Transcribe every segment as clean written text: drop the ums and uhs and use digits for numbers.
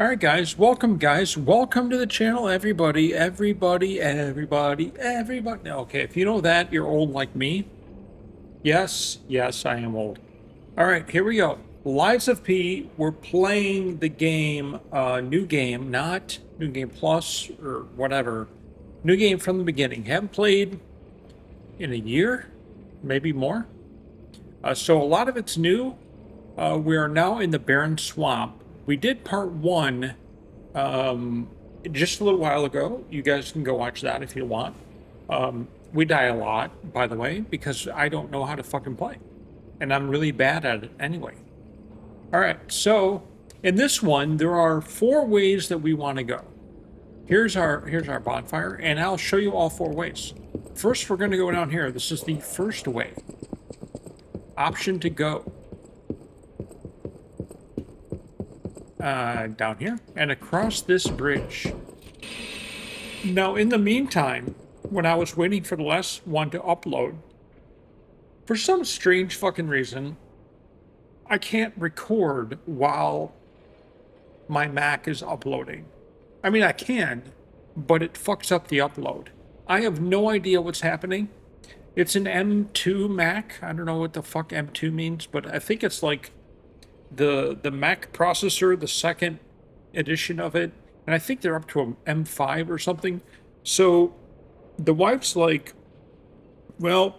All right, guys. Welcome to the channel, everybody. Okay, if you know that, you're old like me. Yes, I am old. All right, here we go. Lies of P. We're playing the game, new game, not new game plus or whatever. New game from the beginning. Haven't played in a year, maybe more. So a lot of it's new. We are now in the Barren Swamp. We did part one just a little while ago. You guys can go watch that if you want. We die a lot, by the way, because I don't know how to fucking play. And I'm really bad at it anyway. All right, so in this one, there are 4 ways that we want to go. Here's our bonfire, and I'll show you all 4 ways. First, we're going to go down here. This is the first way. Option to go. Down here and across this bridge. Now, in the meantime, when I was waiting for the last one to upload, for some strange fucking reason, I can't record while my Mac is uploading. I mean, I can, but it fucks up the upload. I have no idea what's happening. It's an M2 Mac. I don't know what the fuck M2 means, but I think it's like the Mac processor, the second edition of it, and I think they're up to an M5 or something. So the wife's like, well,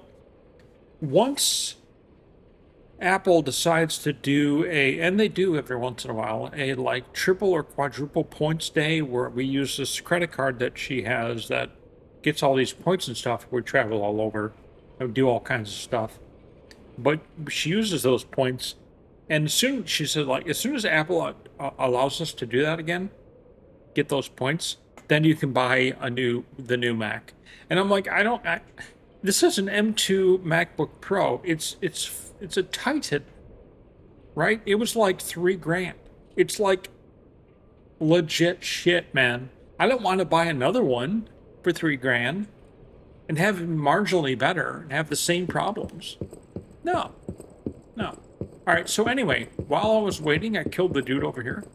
once Apple decides to do and they do every once in a while, a like triple or quadruple points day where we use this credit card that she has that gets all these points and stuff. We travel all over and do all kinds of stuff. But she uses those points. And soon, she said, like, as soon as Apple allows us to do that again, get those points, then you can buy the new Mac. And I'm like, this is an M2 MacBook Pro. It's a Titan, right? It was like $3,000. It's like legit shit, man. I don't want to buy another one for $3,000 and have it marginally better and have the same problems. No. All right, so anyway, while I was waiting, I killed the dude over here.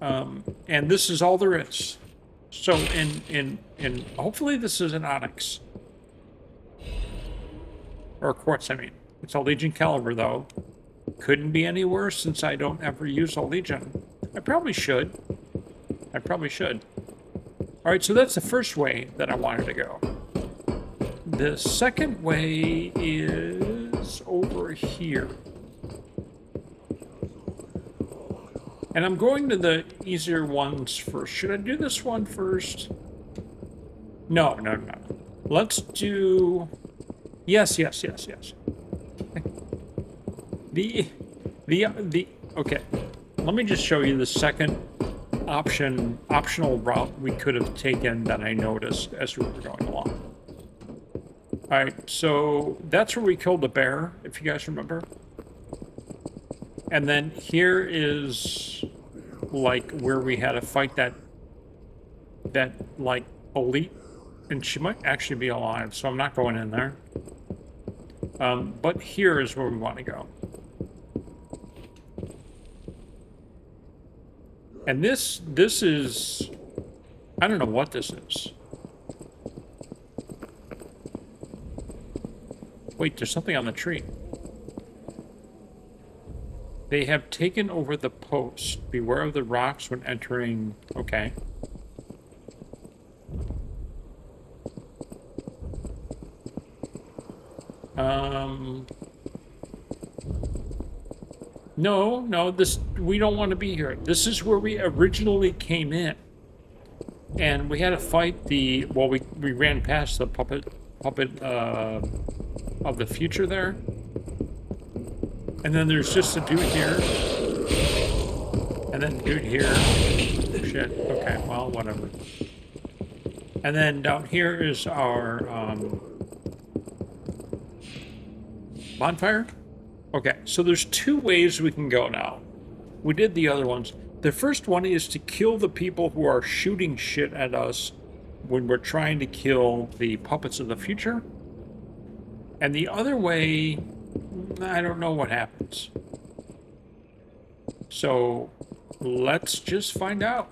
And this is all there is. So in hopefully this is an onyx. Or a quartz, I mean. It's a Legion caliber, though. Couldn't be any worse since I don't ever use a Legion. I probably should. All right, so that's the first way that I wanted to go. The second way is over here. And I'm going to the easier ones first. Should I do this one first? No. Let's do... Yes. Okay. Let me just show you the second optional route we could have taken that I noticed as we were going along. All right, so that's where we killed the bear, if you guys remember. And then here is like where we had to fight that like elite, and she might actually be alive, so I'm not going in there. But here is where we want to go. And this is, I don't know what this is. Wait, there's something on the tree. They have taken over the post. Beware of the rocks when entering. Okay. No, we don't want to be here. This is where we originally came in. And we had to fight we ran past the puppet of the future there. And then there's just a dude here. And then dude here. Shit. Okay, well, whatever. And then down here is our bonfire. Okay, so there's 2 ways we can go now. We did the other ones. The first one is to kill the people who are shooting shit at us when we're trying to kill the puppets of the future. And the other way, I don't know what happens. So Let's just find out.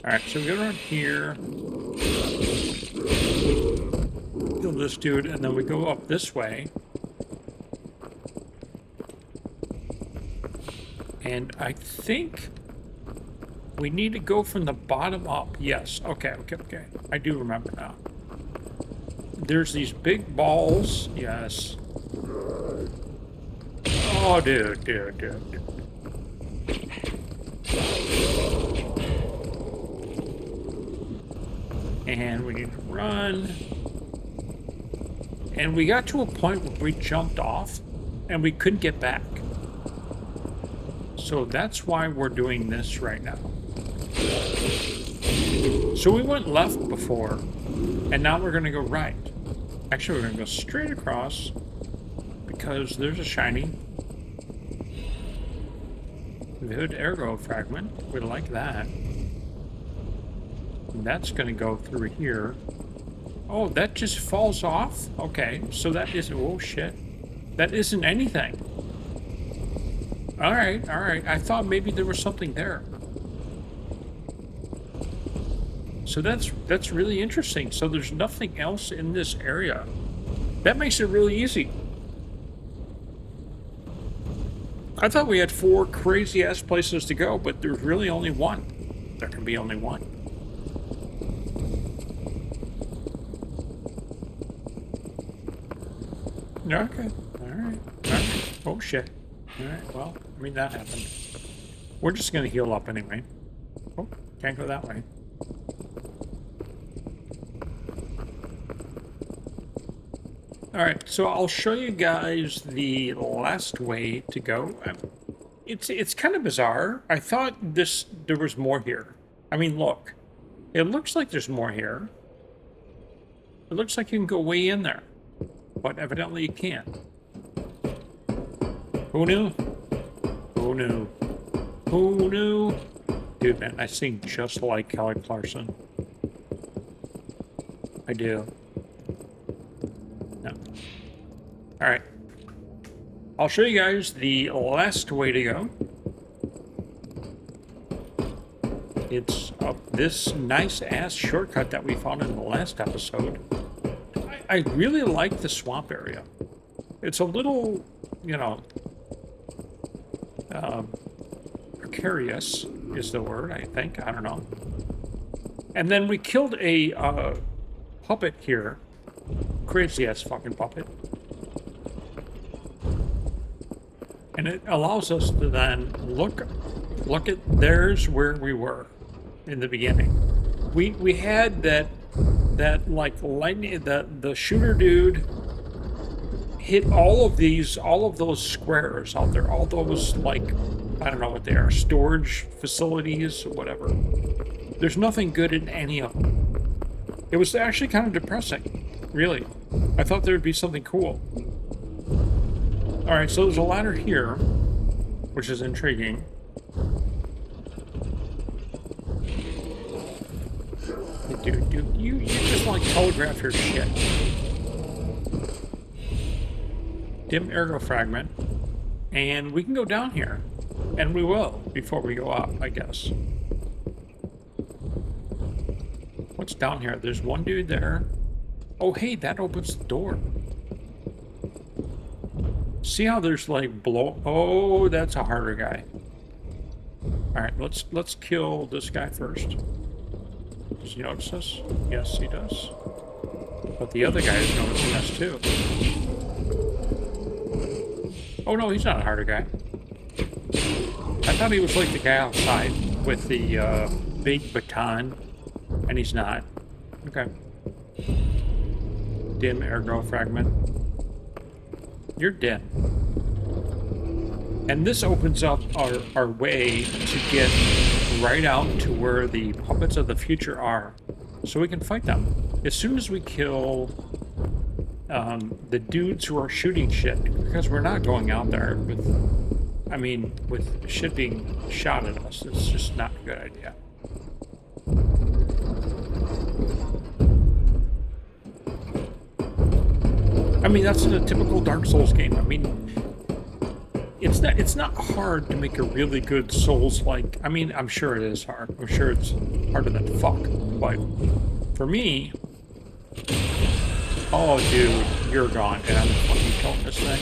Alright, so we go around here. Kill this dude, and then we go up this way. And I think we need to go from the bottom up. Yes. Okay. I do remember now. There's these big balls. Yes. Oh, dude. And we need to run. And we got to a point where we jumped off and we couldn't get back. So that's why we're doing this right now. So we went left before, and now we're going to go right. Actually, we're going to go straight across because there's a shiny vivid ergo fragment. We like that. And that's going to go through here. Oh, that just falls off? Okay, so that isn't... Oh, shit. That isn't anything. All right. I thought maybe there was something there. So that's really interesting. So there's nothing else in this area. That makes it really easy. I thought we had 4 crazy-ass places to go, but there's really only one. There can be only one. Okay. All right. Oh, shit. All right, well, I mean, that happened. We're just going to heal up anyway. Oh, can't go that way. All right, so I'll show you guys the last way to go. It's kind of bizarre. I thought there was more here. I mean, look. It looks like there's more here. It looks like you can go way in there. But evidently you can't. Who knew? Who knew? Who knew? Dude, man, I sing just like Kelly Clarkson. I do. No. Alright. I'll show you guys the last way to go. It's up this nice-ass shortcut that we found in the last episode. I really like the swamp area. It's a little, you know... precarious is the word, I think. I don't know. And then we killed a puppet here. Crazy ass fucking puppet. And it allows us to then look at there's where we were in the beginning. We had that like lightning, the shooter dude hit all of those squares out there, all those, like, I don't know what they are, storage facilities or whatever. There's nothing good in any of them. It was actually kind of depressing, really. I thought there would be something cool. Alright, so there's a ladder here, which is intriguing. Dude, you just like telegraph your shit. Dim ergo fragment. And we can go down here. And we will, before we go up, I guess. What's down here? There's one dude there. Oh, hey, that opens the door. See how there's, like, blow... Oh, that's a harder guy. Alright, let's kill this guy first. Does he notice us? Yes, he does. But the other guy is noticing us, too. Oh, no, he's not a harder guy. I thought he was like the guy outside with the big baton, and he's not. Okay. Dim ergo fragment. You're dead. And this opens up our way to get right out to where the puppets of the future are, so we can fight them. As soon as we kill the dudes who are shooting shit, because we're not going out there with, I mean, with shit being shot at us. It's just not a good idea. I mean, that's a typical Dark Souls game. I mean, it's not hard to make a really good Souls-like. I mean, I'm sure it is hard. I'm sure it's harder than fuck. But for me, oh, dude, you're gone, and I'm fucking killing this thing.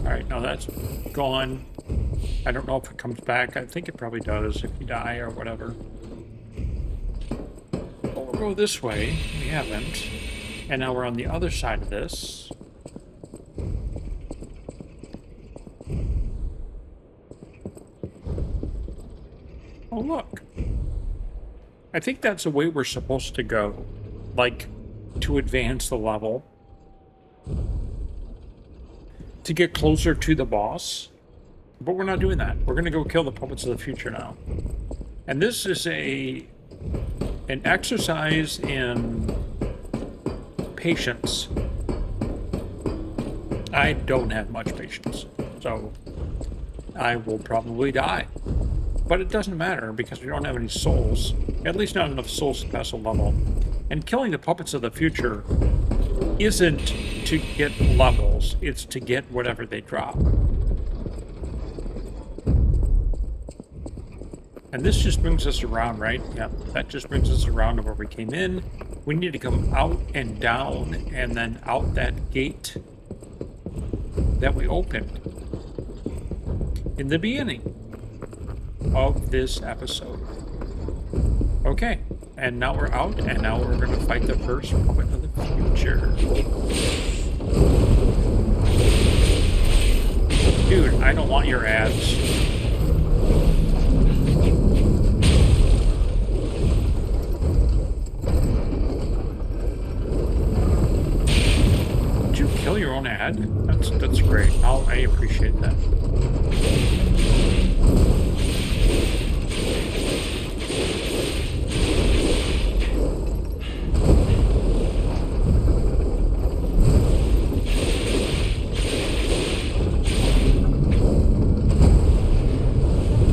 All right, now that's gone. I don't know if it comes back. I think it probably does if you die or whatever. But we'll go this way. We haven't. And now we're on the other side of this. Oh, look. I think that's the way we're supposed to go. Like, to advance the level. To get closer to the boss. But we're not doing that. We're going to go kill the puppets of the future now. And this is an exercise in patience. I don't have much patience, so I will probably die. But it doesn't matter because we don't have any souls. At least not enough souls to pass a level. And killing the puppets of the future isn't to get levels, it's to get whatever they drop. And this just brings us around, right? Yeah, that just brings us around to where we came in. We need to come out and down and then out that gate that we opened in the beginning of this episode. Okay, and now we're out, and now we're going to fight the first puppet of the future. Dude, I don't want your ads. Kill your own ad? That's great. I appreciate that.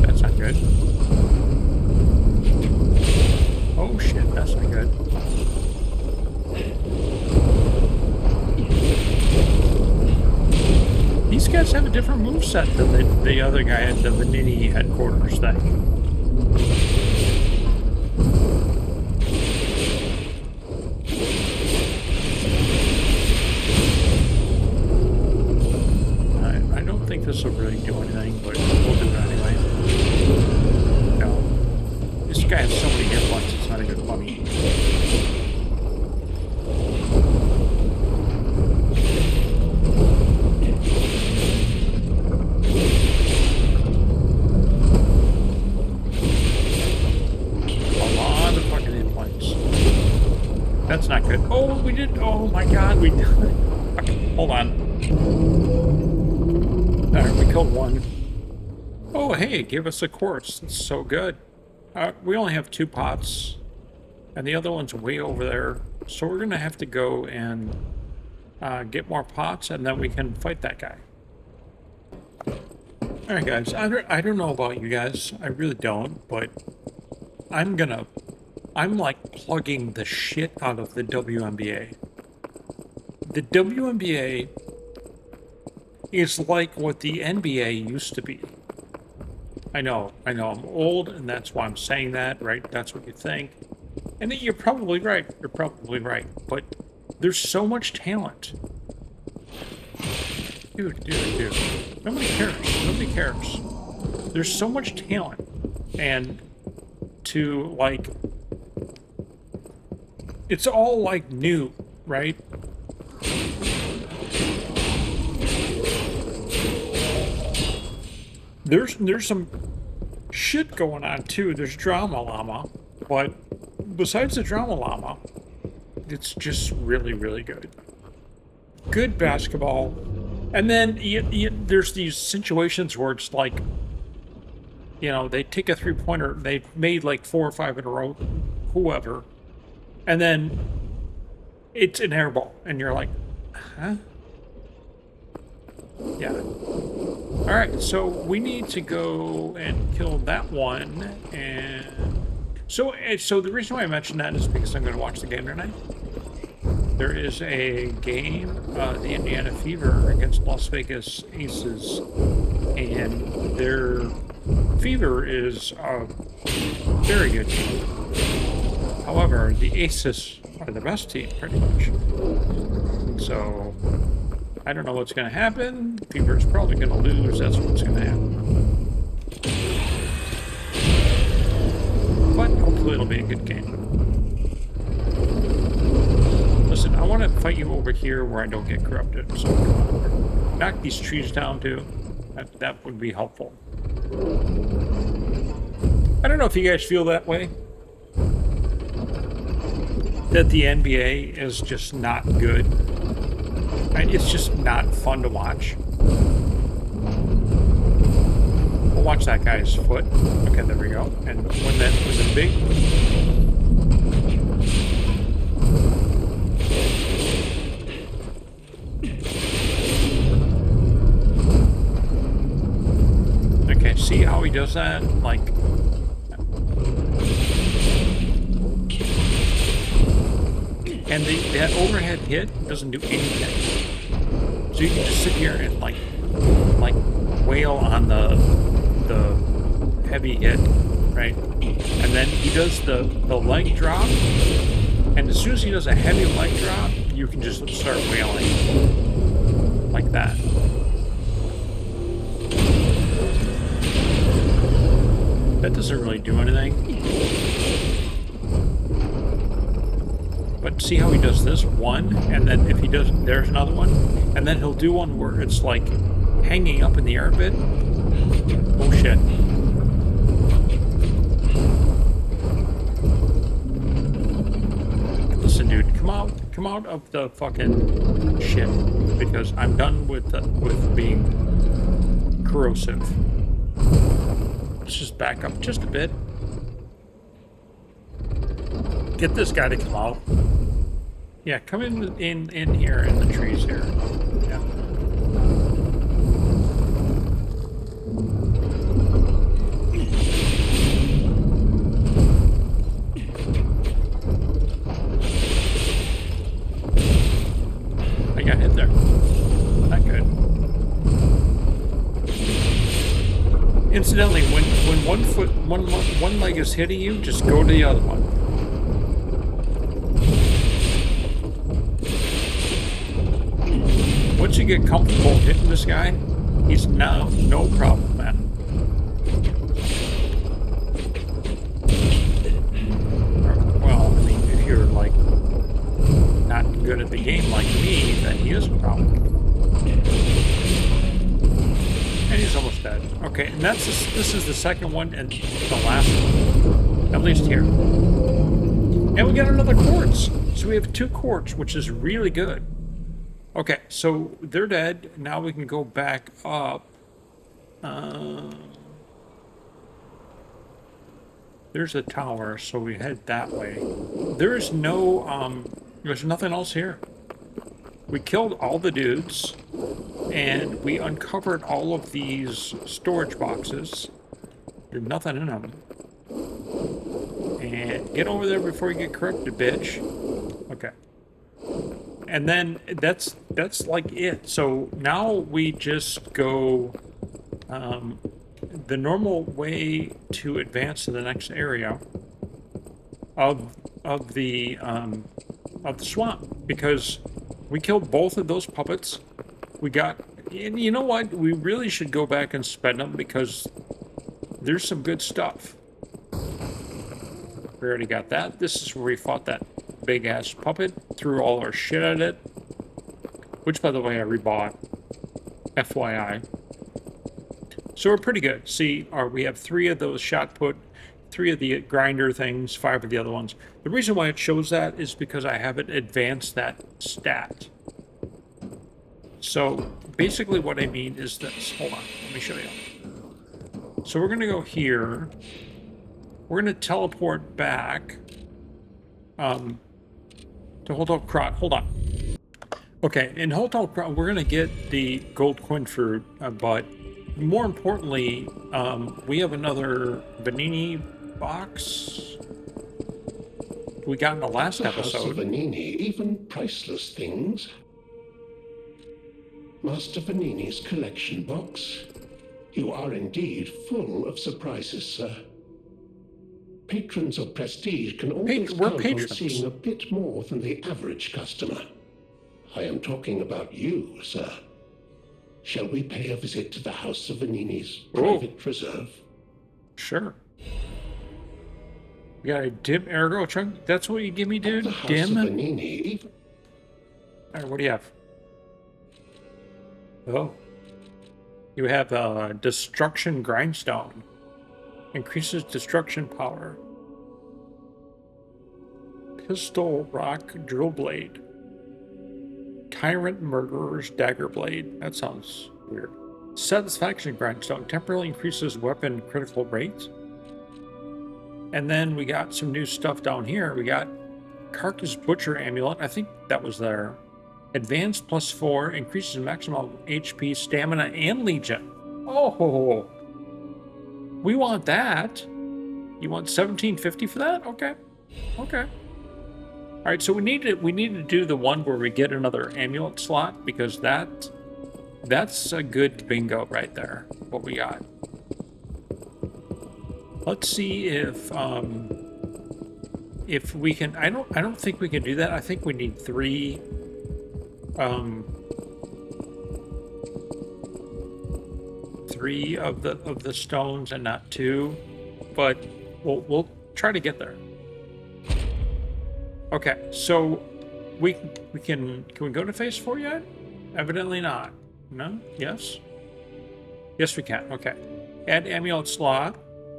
That's not good. Oh shit, that's not good. These guys have a different moveset than the other guy at the Vanini headquarters thing. I don't think this will really do anything, but we'll do it anyway. No. This guy has so many hit points, it's not even funny. That's not good. Oh, we did. Oh my god, we did. Okay, hold on. Alright, we killed one. Oh, hey, give us a quartz. That's so good. We only have 2 pots, and the other one's way over there. So we're going to have to go and get more pots, and then we can fight that guy. Alright, guys. I don't know about you guys. I really don't, but I'm like plugging the shit out of the WNBA. The WNBA is like what the NBA used to be. I know I'm old, and that's why I'm saying that, right? That's what you think. And you're probably right. But there's so much talent. Dude. Nobody cares. There's so much talent. And to, like... It's all, like, new, right? There's some shit going on, too. There's Drama Llama. But besides the Drama Llama, it's just really, really good. Good basketball. And then there's these situations where it's like, you know, they take a three-pointer, they've made like 4 or 5 in a row, whoever, and then it's an air ball, and you're like, huh? Yeah. Alright, so we need to go and kill that one, and So the reason why I mentioned that is because I'm going to watch the game tonight. There is a game, the Indiana Fever against Las Vegas Aces, and their Fever is a very good team. However, the Aces are the best team, pretty much. And so, I don't know what's going to happen. Fever is probably going to lose. That's what's going to happen. But hopefully it'll be a good game. Listen, I want to fight you over here where I don't get corrupted. So come on over. Knock these trees down too. That would be helpful. I don't know if you guys feel that way. That the NBA is just not good. It's just not fun to watch. We'll watch that guy's foot. Okay, there we go. And when the big... Okay, see how he does that? Like... And that overhead hit doesn't do anything. So you can just sit here and like wail on the heavy hit, right? And then he does the leg drop, and as soon as he does a heavy leg drop, you can just start wailing like that. That doesn't really do anything. But see how he does this one, and then if he does, there's another one, and then he'll do one where it's like hanging up in the air a bit. Oh shit. Listen, dude, come out of the fucking shit, because I'm done with being corrosive. Let's just back up just a bit. Get this guy to come out. Yeah, come in here in the trees here. Yeah. I got hit there. Not good. Incidentally, when one leg is hitting you, just go to the other one. Once you get comfortable hitting this guy, he's now no problem, man. Well, I mean, if you're like not good at the game like me, then he is a problem. And he's almost dead. Okay, and this is the second one and the last one, at least here. And we got another quartz, so we have 2 quartz, which is really good. Okay, so they're dead. Now we can go back up. There's a tower, so we head that way. There's no, there's nothing else here. We killed all the dudes, and we uncovered all of these storage boxes. There's nothing in them. And get over there before you get corrupted, bitch. Okay. And then that's like it. So now we just go the normal way to advance to the next area of the swamp, because we killed both of those puppets. We got, and you know what? We really should go back and spend them, because there's some good stuff. We already got that. This is where we fought that big ass puppet, threw all our shit at it, which by the way I rebought, FYI. So we're pretty good. See, we have 3 of those shot put, 3 of the grinder things, 5 of the other ones. The reason why it shows that is because I haven't advanced that stat. So basically what I mean is this. Hold on, let me show you. So we're gonna go here. We're gonna teleport back to Hotel Krot. Hold on. Okay, in Hotel Krot, we're gonna get the gold coin fruit, but more importantly, we have another Vanini box. we got in the last The House of episode. Vanini, even priceless things. Master Vanini's collection box. You are indeed full of surprises, sir. Patrons of prestige can always We're count patrons. on seeing a bit more than the average customer. I am talking about you, sir. Shall we pay a visit to the House of Vanini's private reserve? Sure. We got a dim ergo chunk. That's what you give me, dude? The House Dim? of Vanini. Alright, what do you have? Oh. You have a destruction grindstone. Increases destruction power. Pistol rock drill blade. Tyrant murderer's dagger blade. That sounds weird. Satisfaction grindstone. Temporarily increases weapon critical rate. And then we got some new stuff down here. We got Carcass Butcher Amulet. I think that was there. Advanced +4 increases maximum HP, stamina, and legion. Oh, we want that. You want 1750 for that? Okay, okay. All right, so we need to do the one where we get another amulet slot, because that's a good bingo right there. What we got. Let's see if we can. I don't think we can do that. I think we need 3. Three of the stones and not 2, but we'll try to get there. Okay, so we can we go to phase 4 yet? Evidently not. No? Yes? Yes, we can. Okay. Add amulet slot.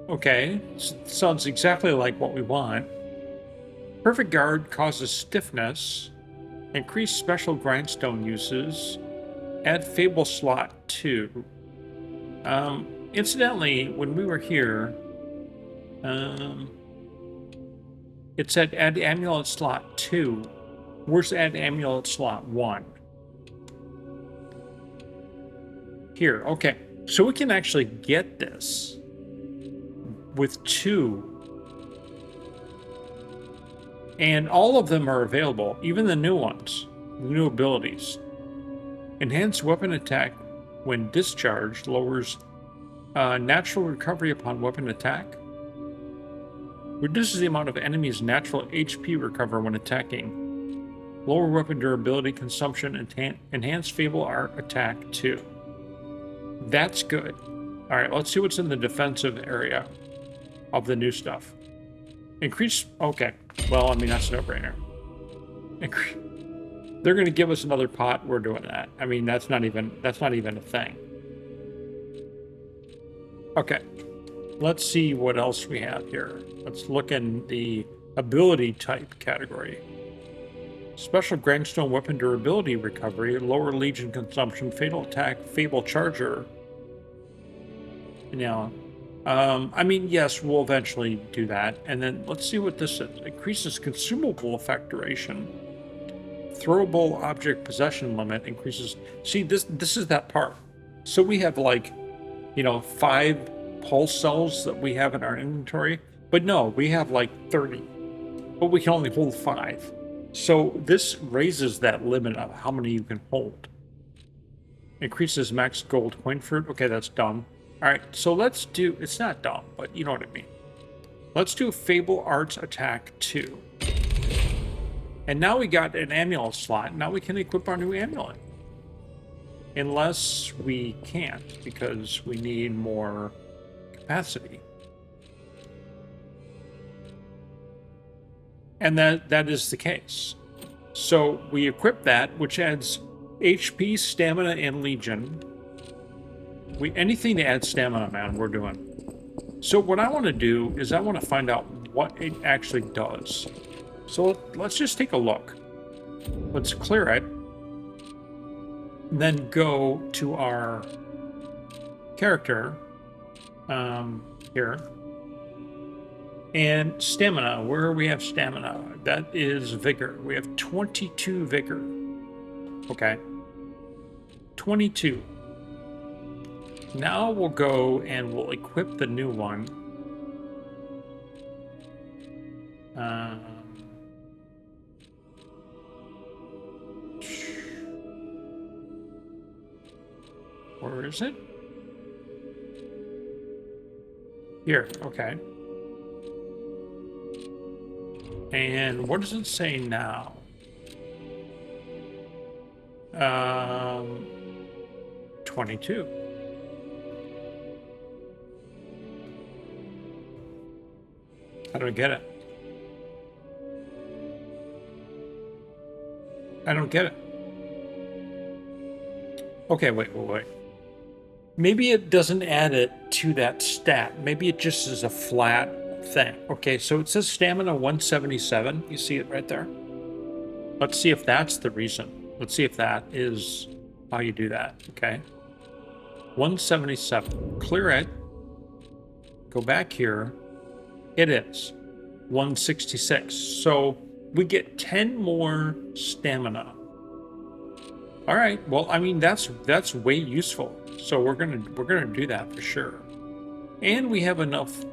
Okay. Sounds exactly like what we want. Perfect guard causes stiffness. Increase special grindstone uses. Add fable slot 2. Incidentally, when we were here, it said add amulet slot 2. Where's add amulet slot 1? Here, okay. So we can actually get this with 2. And all of them are available, even the new ones, the new abilities. Enhanced weapon attack when discharged lowers natural recovery upon weapon attack. Reduces the amount of enemies' natural HP recover when attacking. Lower weapon durability consumption and enhanced Fable Art attack 2. That's good. Alright, let's see what's in the defensive area of the new stuff. Increase... Okay. Well, I mean, that's a no-brainer. They're going to give us another pot. We're doing that. I mean, that's not even a thing. Okay. Let's see what else we have here. Let's look in the ability type category. Special grindstone weapon durability recovery, lower legion consumption, fatal attack, fable charger. Now, I mean, yes, we'll eventually do that. And then let's see what this is. Increases consumable effect duration. Throwable object possession limit increases. See, this is that part. So we have 5 pulse cells that we have in our inventory. But no, we have 30. But we can only hold 5. So this raises that limit of how many you can hold. Increases max gold coin fruit. Okay, that's dumb. Alright, so let's do... It's not dumb, but you know what I mean. Let's do Fable Arts Attack 2. And now we got an amulet slot. Now we can equip our new amulet. Unless we can't, because we need more capacity. And that is the case. So we equip that, which adds HP, stamina, and legion. Anything to add stamina, man, we're doing. So what I want to do is I want to find out what it actually does. So let's just take a look. Let's clear it. Then go to our character here. And stamina, where we have stamina, that is vigor. We have 22 vigor. Okay. 22. Now we'll go and we'll equip the new one. Where is it? Here, okay. And what does it say now? 22. I don't get it. I don't get it. Okay, wait. Maybe it doesn't add it to that stat. Maybe it just is a flat thing. Okay, so it says stamina 177. You see it right there? Let's see if that's the reason. Let's see if that is how you do that. Okay. 177. Clear it. Go back here. It is 166. So we get 10 more stamina. All right. Well, I mean that's way useful. So we're gonna do that for sure. And we have enough.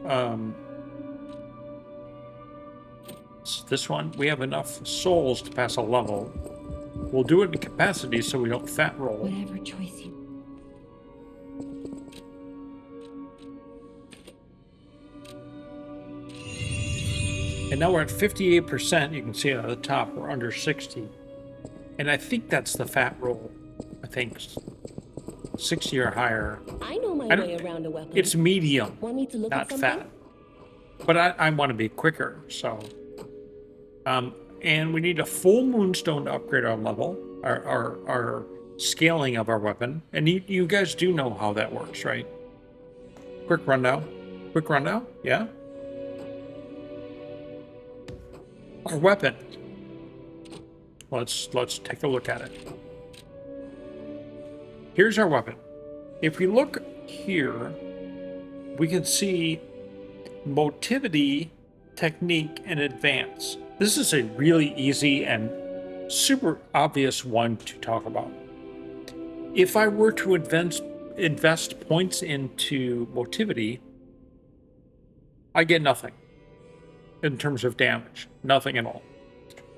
This one we have enough souls to pass a level. We'll do it in capacity so we don't fat roll. Whatever choice you. And now we're at 58%. You can see it at the top. We're under 60. And I think that's the fat roll. I think 60 or higher. I know my way around a weapon. It's medium, Want me to look not at fat. But I want to be quicker, so. And we need a full moonstone to upgrade our level, our scaling of our weapon. And you guys do know how that works, right? Quick rundown. Yeah? Our weapon. Let's take a look at it. Here's our weapon. If we look here, we can see motivity, technique, and advance. This is a really easy and super obvious one to talk about. If I were to invest points into motivity, I get nothing in terms of damage. Nothing at all.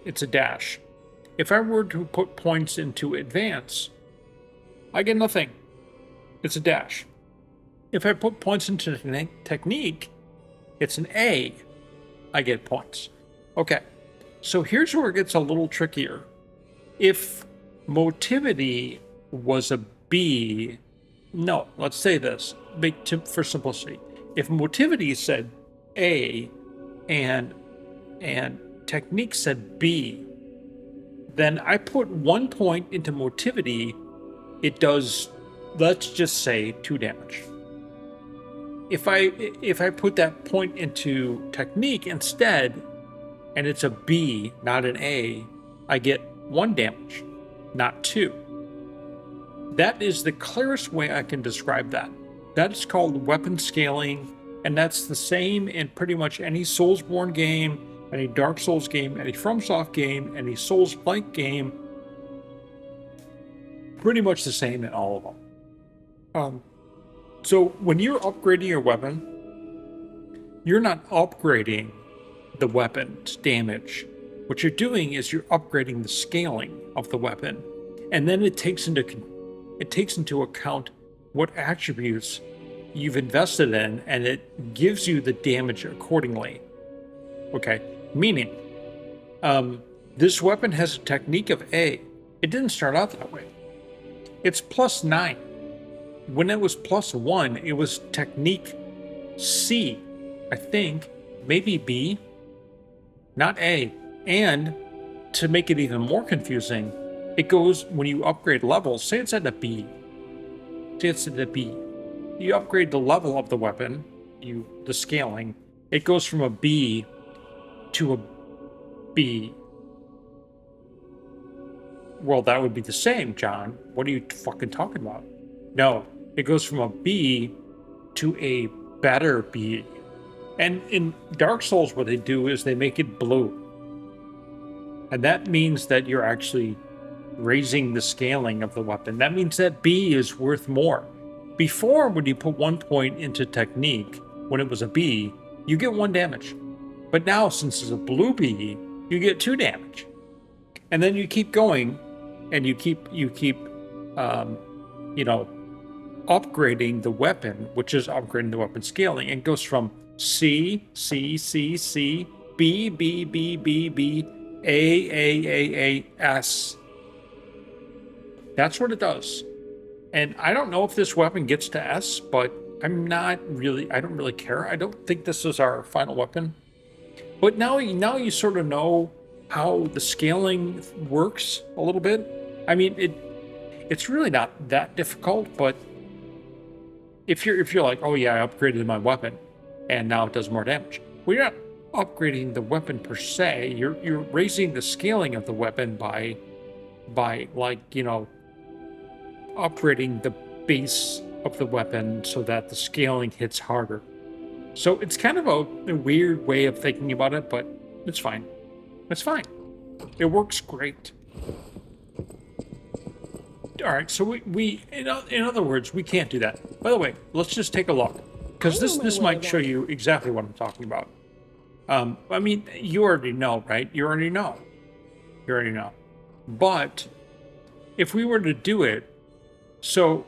It's a dash. If I were to put points into advance, I get nothing. It's a dash. If I put points into technique, it's an A. I get points. Okay, so here's where it gets a little trickier. If motivity was a B, no, let's say this, for simplicity. If motivity said A and technique said B, then I put 1 point into motivity, it does, let's just say, 2 damage. If I put that point into technique instead, and it's a B, not an A, I get 1 damage, not 2. That is the clearest way I can describe that. That's called weapon scaling, and that's the same in pretty much any Soulsborne game, any Dark Souls game, any FromSoft game, any Souls-like game. Pretty much the same in all of them. So when you're upgrading your weapon, you're not upgrading the weapon's damage. What you're doing is you're upgrading the scaling of the weapon, and then it takes into account what attributes you've invested in, and it gives you the damage accordingly. Okay, meaning this weapon has a technique of A. It didn't start out that way. It's +9. When it was +1, it was technique C, I think, maybe B, not A. And to make it even more confusing, it goes, when you upgrade levels, say it's at a B. You upgrade the level of the weapon, the scaling, it goes from a B to a B. Well, that would be the same, John. What are you fucking talking about? No, it goes from a B to a better B. And in Dark Souls, what they do is they make it blue. And that means that you're actually raising the scaling of the weapon. That means that B is worth more. Before, when you put 1 point into technique, when it was a B, you get 1 damage. But now, since it's a blue B, you get 2 damage. And then you keep going, and you keep upgrading the weapon, which is upgrading the weapon scaling. It goes from C, C, C, C, B, B, B, B, B, A, S. That's what it does. And I don't know if this weapon gets to S, but I don't really care. I don't think this is our final weapon. But now you sort of know how the scaling works a little bit. I mean, it's really not that difficult, but if you're like, oh yeah, I upgraded my weapon and now it does more damage. Well, you're not upgrading the weapon per se. You're raising the scaling of the weapon by like, you know, upgrading the base of the weapon so that the scaling hits harder. So it's kind of a weird way of thinking about it, but it's fine. It's fine. It works great. All right, so we in other words, we can't do that. By the way, let's just take a look, because this might show you exactly what I'm talking about. I mean, you already know, right? You already know. But if we were to do it, so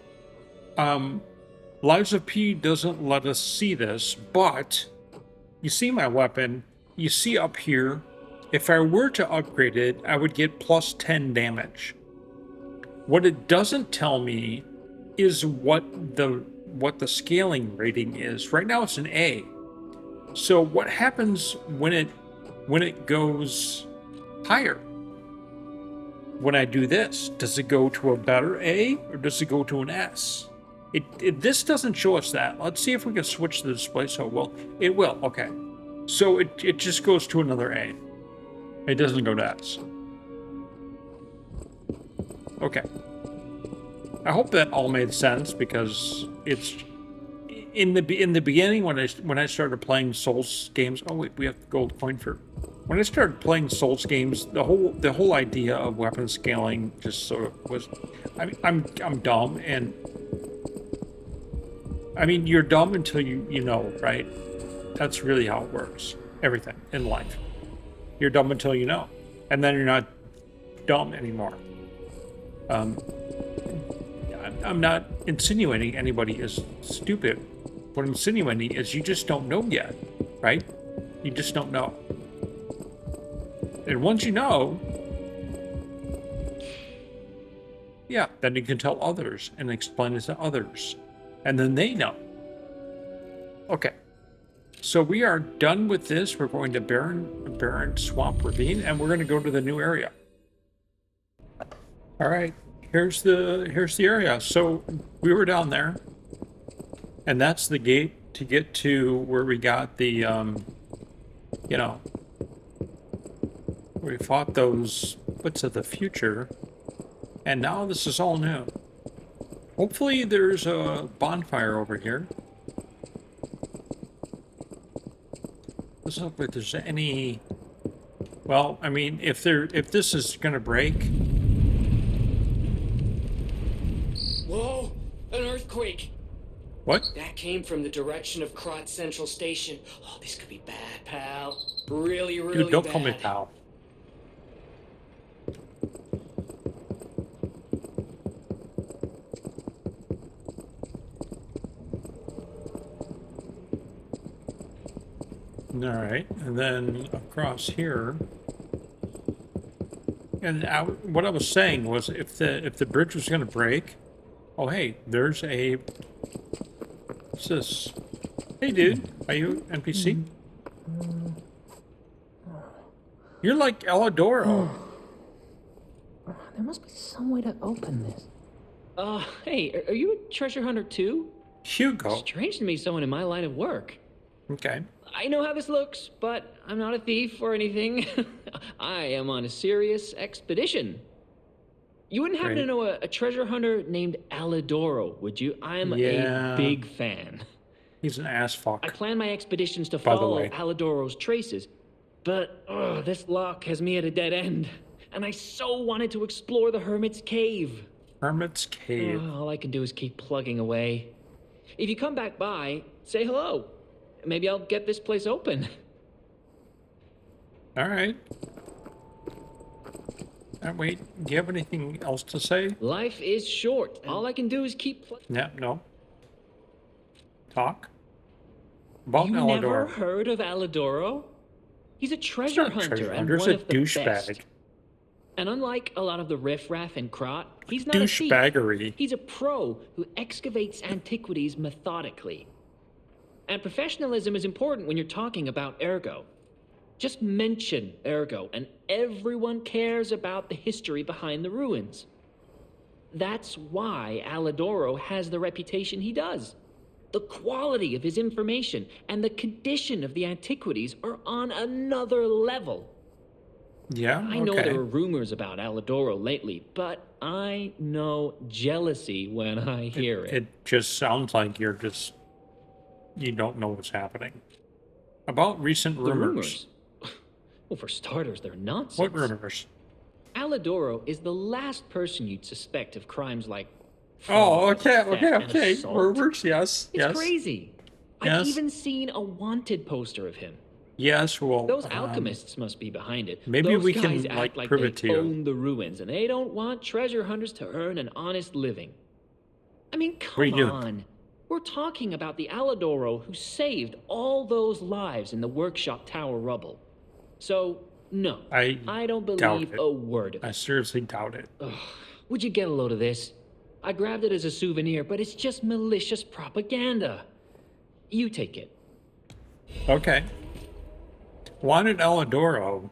liesofp doesn't let us see this, but you see my weapon, you see up here, if I were to upgrade it, I would get plus 10 damage. What it doesn't tell me is what the scaling rating is. Right now it's an A. So what happens when it goes higher? When I do this, does it go to a better A or does it go to an S? This doesn't show us that. Let's see if we can switch the display. So it will. Okay. So it just goes to another A. It doesn't go to S. Okay. I hope that all made sense, because it's in the beginning when I started playing Souls games. Oh wait, we have the gold coin for. When I started playing Souls games, the whole idea of weapon scaling just sort of was. I mean, I'm dumb, and I mean, you're dumb until you know, right? That's really how it works. Everything in life, you're dumb until you know, and then you're not dumb anymore. I'm not insinuating anybody is stupid. What I'm insinuating is you just don't know yet, right? You just don't know. And once you know, yeah, then you can tell others and explain it to others. And then they know. Okay. So we are done with this. We're going to Barren Swamp Ravine, and we're going to go to the new area. All right. Here's the area. So we were down there, and that's the gate to get to where we got the, you know, we fought those bits of the future, and now this is all new. Hopefully there's a bonfire over here. Doesn't look like there's any. Well, I mean, if this is gonna break. Whoa! An earthquake! What? That came from the direction of Krot Central Station. Oh, this could be bad, pal. Really, really Dude, don't bad. call me pal. All right, and then across here. And what I was saying was, if the bridge was going to break, oh hey, there's a. What's this? Hey, dude, are you NPC? You're like Elgato. There must be some way to open this. Hey, are you a treasure hunter too? Hugo. Strange to meet someone in my line of work. Okay. I know how this looks, but I'm not a thief or anything. I am on a serious expedition. You wouldn't happen to know a treasure hunter named Alidoro, would you? I'm a big fan. He's an ass fuck. I plan my expeditions to follow Alidoro's traces, but this lock has me at a dead end, and I so wanted to explore the Hermit's Cave. Hermit's Cave. All I can do is keep plugging away. If you come back by, say hello. Maybe I'll get this place open. All right. Wait, do you have anything else to say? Life is short. All I can do is keep... Yeah, no. talk about You never Elgato. heard of Alidoro? He's a He's treasure not a hunter treasure and hunter. He's one a of the best. douchebag. And unlike a lot of the riffraff and crot, he's not a thief. Douchebaggery. He's a pro who excavates antiquities methodically. And professionalism is important when you're talking about Ergo. Just mention Ergo, and everyone cares about the history behind the ruins. That's why Alidoro has the reputation he does. The quality of his information and the condition of the antiquities are on another level. Yeah, I know okay. there are rumors about Alidoro lately, but I know jealousy when I hear it. It just sounds like you don't know what's happening. About recent The rumors? Well, for starters, they're nonsense. What rumors? Alidoro is the last person you'd suspect of crimes like Oh, fraud, okay, theft, and assault. Rumors, yes, It's yes. crazy. Yes. I've even seen a wanted poster of him. Yes, well... Those alchemists must be behind it. Maybe Those we guys can, act like, like prove they it to you. own the ruins, and they don't want treasure hunters to earn an honest living. I mean, What are you come doing? on. We're talking about the Alidoro who saved all those lives in the workshop tower rubble. So, no, I don't doubt believe it. a word of it. I seriously doubt it. Ugh, would you get a load of this? I grabbed it as a souvenir, but it's just malicious propaganda. You take it. Okay. Wanted Elgato.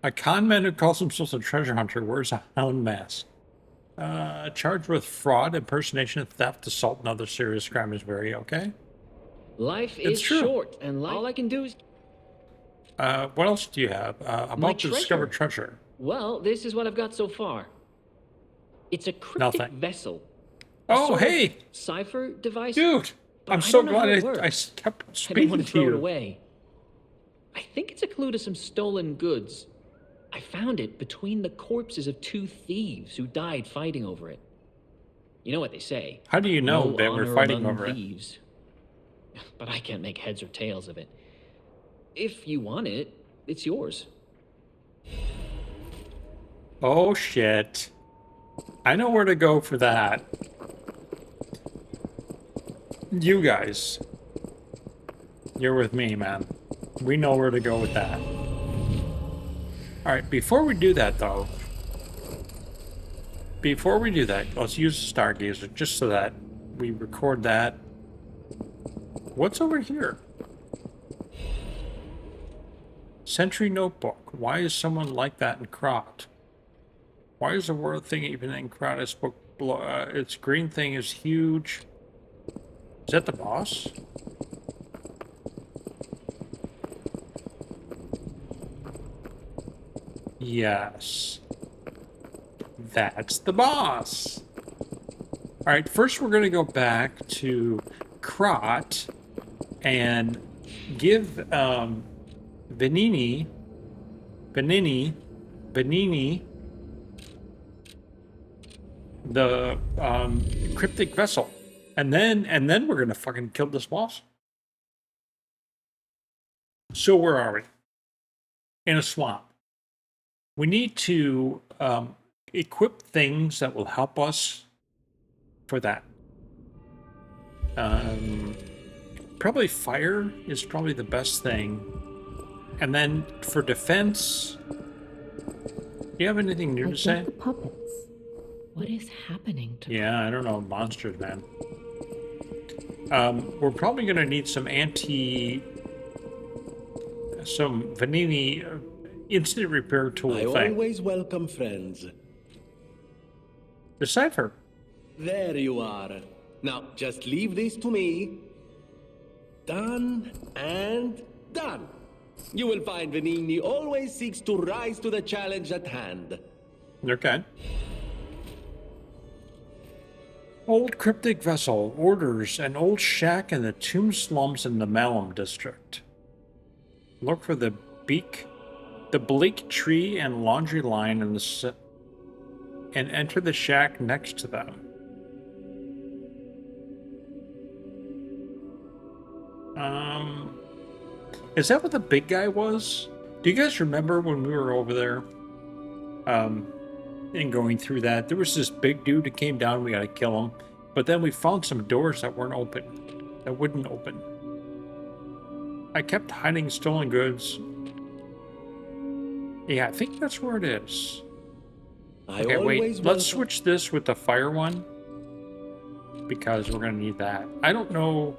A con man who calls himself a treasure hunter wears a hound mask. Charged with fraud, impersonation, theft, assault, and other serious crime is very okay. Life It's is true. short, and all I can do is... What else do you have? About the discovered treasure. Well, this is what I've got so far. It's a cryptic Nothing. vessel. A Oh, sort of hey! cipher device. Dude! but I'm I so don't know how glad it I works. kept I don't speaking want to to throw it you. away. I think it's a clue to some stolen goods. I found it between the corpses of 2 thieves who died fighting over it. You know what they say. How do you know no they were honor fighting among over it? thieves. But I can't make heads or tails of it. If you want it, it's yours. Oh, shit. I know where to go for that. You guys. You're with me, man. We know where to go with that. Alright, before we do that, though. Before we do that, let's use the Stargazer just so that we record that. What's over here? Sentry Notebook. Why is someone like that in Crot? Why is the word thing even in Crot? Its green thing is huge. Is that the boss? Yes. That's the boss. Alright, first we're going to go back to Crot and give Benini the cryptic vessel. And then we're going to fucking kill this boss. So where are we? In a swamp. We need to equip things that will help us for that. Probably fire is probably the best thing. And then for defense, do you have anything new to say? The puppets. What is happening to Yeah, I don't know. Monsters, man. We're probably going to need some Vanini instant repair tool I thing. always welcome friends. Decipher. There you are. Now, just leave this to me. Done and done. You will find Venini always seeks to rise to the challenge at hand. Okay. Old cryptic vessel orders an old shack in the tomb slums in the Malum district. Look for the bleak tree and laundry line in the and enter the shack next to them. Is that what the big guy was? Do you guys remember when we were over there? And going through that, there was this big dude that came down, we gotta kill him. But then we found some doors that weren't open. that wouldn't open. I kept hiding stolen goods. Yeah, I think that's where it is. Okay, wait. Let's switch this with the fire one, because we're going to need that. I don't know.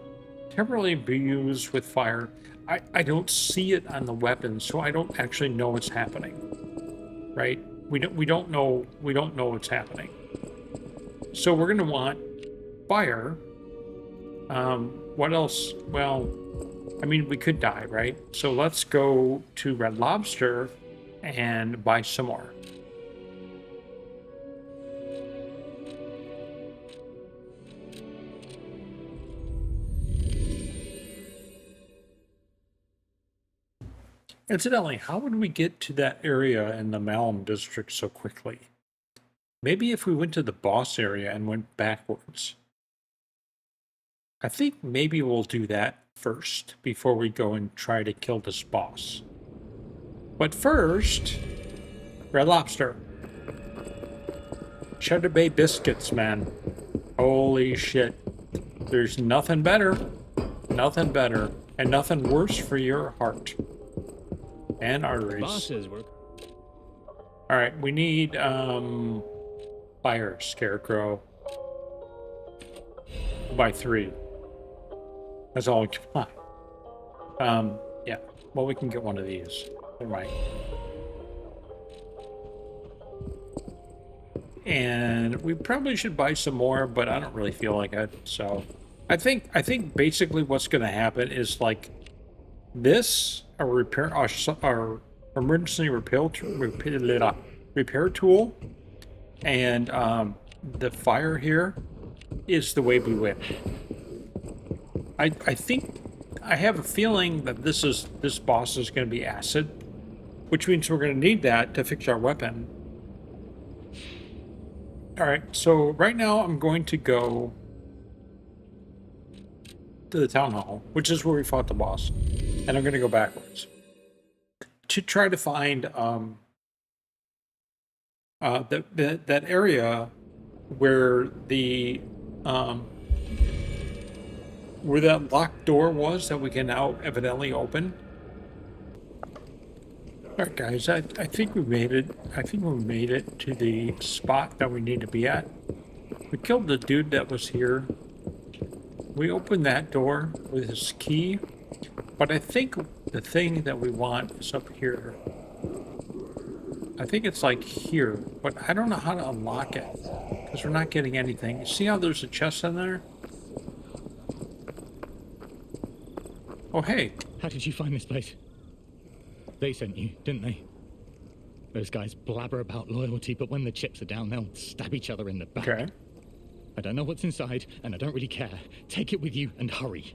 Temporarily be used with fire. I don't see it on the weapon, so I don't actually know what's happening. Right? We don't know what's happening. So we're going to want fire. What else? Well, I mean, we could die, right? So let's go to Red Lobster and buy some more. Incidentally, how would we get to that area in the Malum district so quickly? Maybe if we went to the boss area and went backwards. I think maybe we'll do that first before we go and try to kill this boss. But first, Red Lobster. Cheddar Bay biscuits, man. Holy shit. There's nothing better, and nothing worse for your heart and arteries. Bosses work. All right, we need fire scarecrow. We'll buy 3. That's all we can buy. Yeah. Well, we can get one of these. All right. And we probably should buy some more, but I don't really feel like it. So, I think basically what's going to happen is like this, our emergency repair tool, and the fire here is the way we win. I think I have a feeling that this boss is going to be acid, which means we're going to need that to fix our weapon. All right, so right now I'm going to go to the town hall, which is where we fought the boss, and I'm going to go backwards to try to find that area where the where that locked door was that we can now evidently open. All right, guys, I think we made it. I think we made it to the spot that we need to be at. We killed the dude that was here. We opened that door with his key, but I think the thing that we want is up here. I think it's like here, but I don't know how to unlock it because we're not getting anything. See how there's a chest in there? Oh, hey. How did you find this place? They sent you, didn't they? Those guys blabber about loyalty, but when the chips are down, they'll stab each other in the back. Okay. I don't know what's inside, and I don't really care. Take it with you and hurry.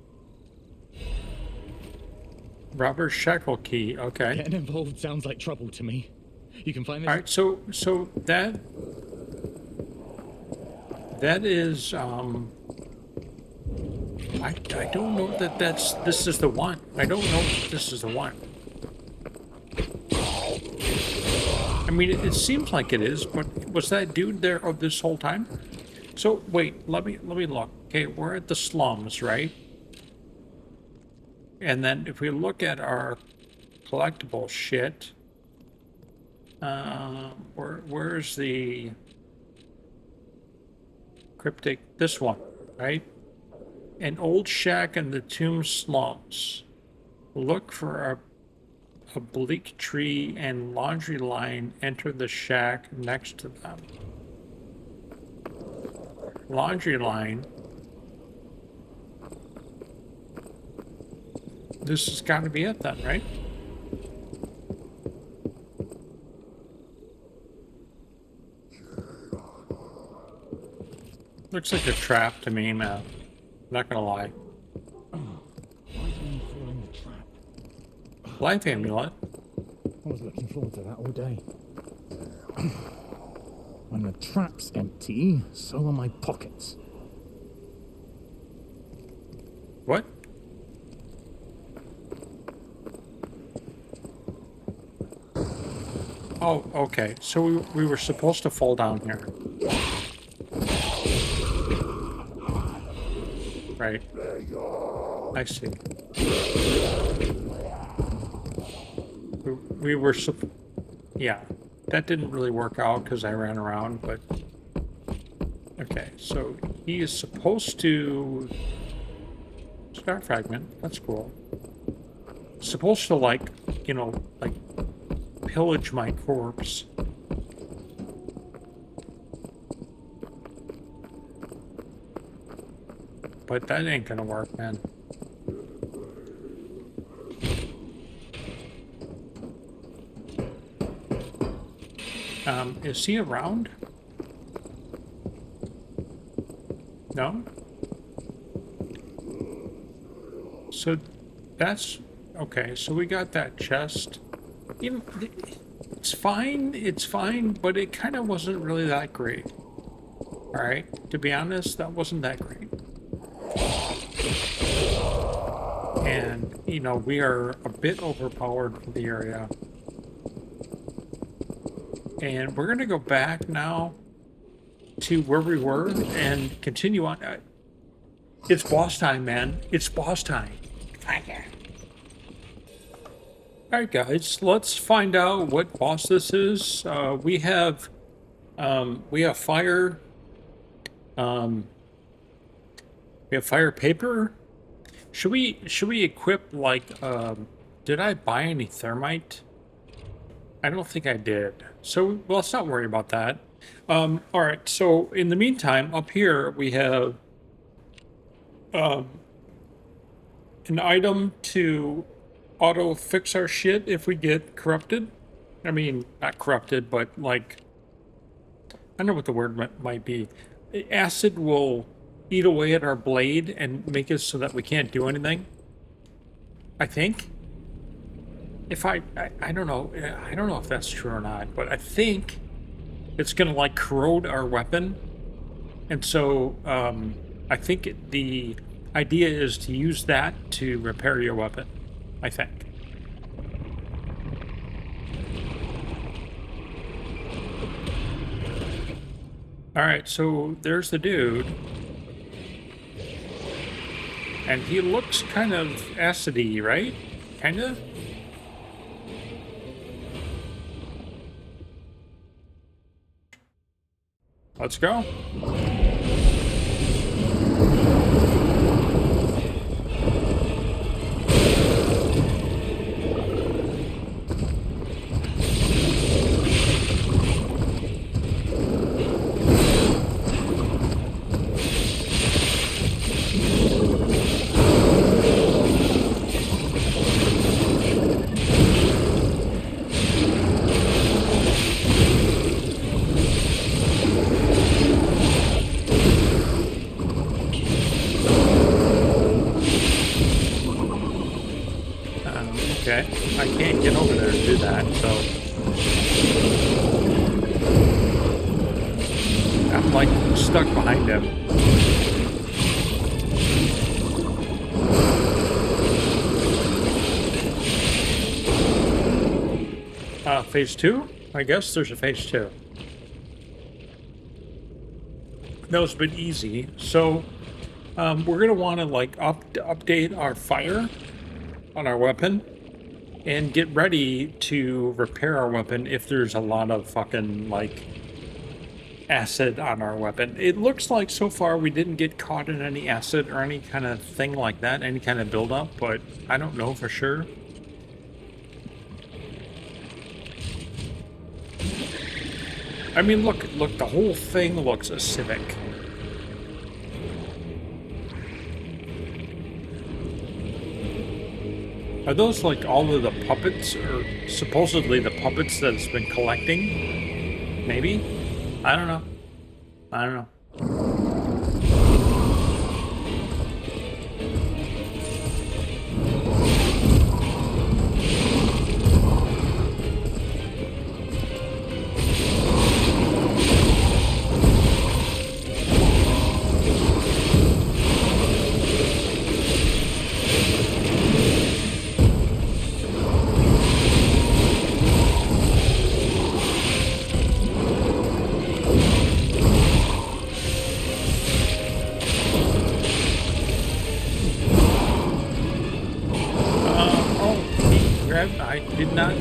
Robert Shackle key. Okay. Getting involved sounds like trouble to me. You can find this. All right. So that is I don't know that this is the one. I don't know if this is the one. I mean, it seems like it is, but was that dude there this whole time? So wait, let me look. Okay, we're at the slums, right? And then if we look at our collectible shit, where's the cryptic? This one, right? An old shack in the tomb slums. Look for a bleak tree and laundry line. Enter the shack next to them. Laundry line. This has got to be it then, right? Looks like a trap to me, man. Not gonna lie. Why did you fall in the trap? Life amulet. I was looking forward to that all day. When the trap's empty, so are my pockets. What? Oh, okay. So we were supposed to fall down here. Right. I see. We were, yeah, that didn't really work out because I ran around, but okay, so he is supposed to start fragment. That's cool. Supposed to, like, you know, like pillage my corpse. But that ain't gonna work, man. Is he around? No? So that's okay, so we got that chest. Even, it's fine, but it kind of wasn't really that great. Alright, to be honest, that wasn't that great. And, you know, we are a bit overpowered for the area. And we're going to go back now to where we were and continue on. It's boss time, man. It's boss time. Alright, guys, let's find out what boss this is. We have fire. We have fire paper. Should we equip, like, did I buy any thermite? I don't think I did. So, well, let's not worry about that. All right, so in the meantime, up here we have an item to auto fix our shit if we get corrupted. I mean, not corrupted, but like, I don't know what the word might be. Acid will eat away at our blade and make it so that we can't do anything. I think. If I don't know if that's true or not, but I think it's gonna like corrode our weapon, and so I think the idea is to use that to repair your weapon. I think. All right, so there's the dude, and he looks kind of acidy, right? Kind of. Let's go. Okay, I can't get over there and do that, so I'm like stuck behind him. Phase 2? I guess there's a phase 2. That was a bit easy, so we're gonna want to like update our fire on our weapon and get ready to repair our weapon if there's a lot of fucking, like, acid on our weapon. It looks like so far we didn't get caught in any acid or any kind of thing like that, any kind of buildup, but I don't know for sure. I mean, look, the whole thing looks acidic. Are those like all of the puppets, or supposedly the puppets that it's been collecting? Maybe? I don't know. I don't know.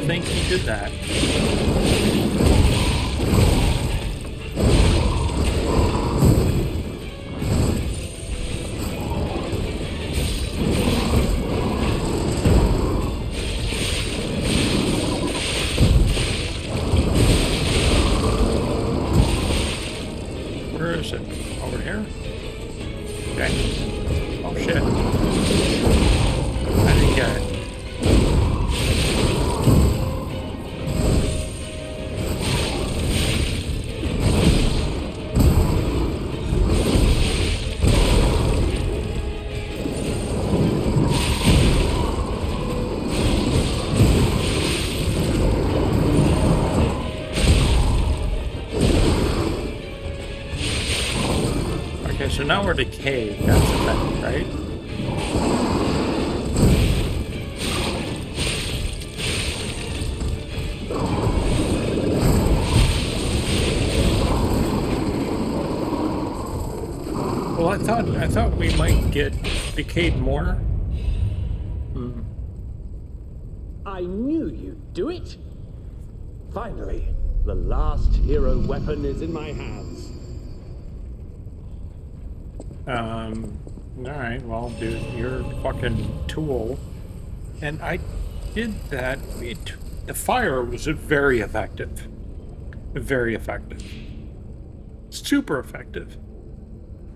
think he did that. Where is it? Over here? Okay. Oh shit. I didn't get it. Okay, so now we're decayed. That's a fact, right? Well, I thought we might get decayed more. I knew you'd do it. Finally, the last hero weapon is in my hands. Alright, well, dude, you're a fucking tool. And I did that. The fire was very effective. Very effective. Super effective.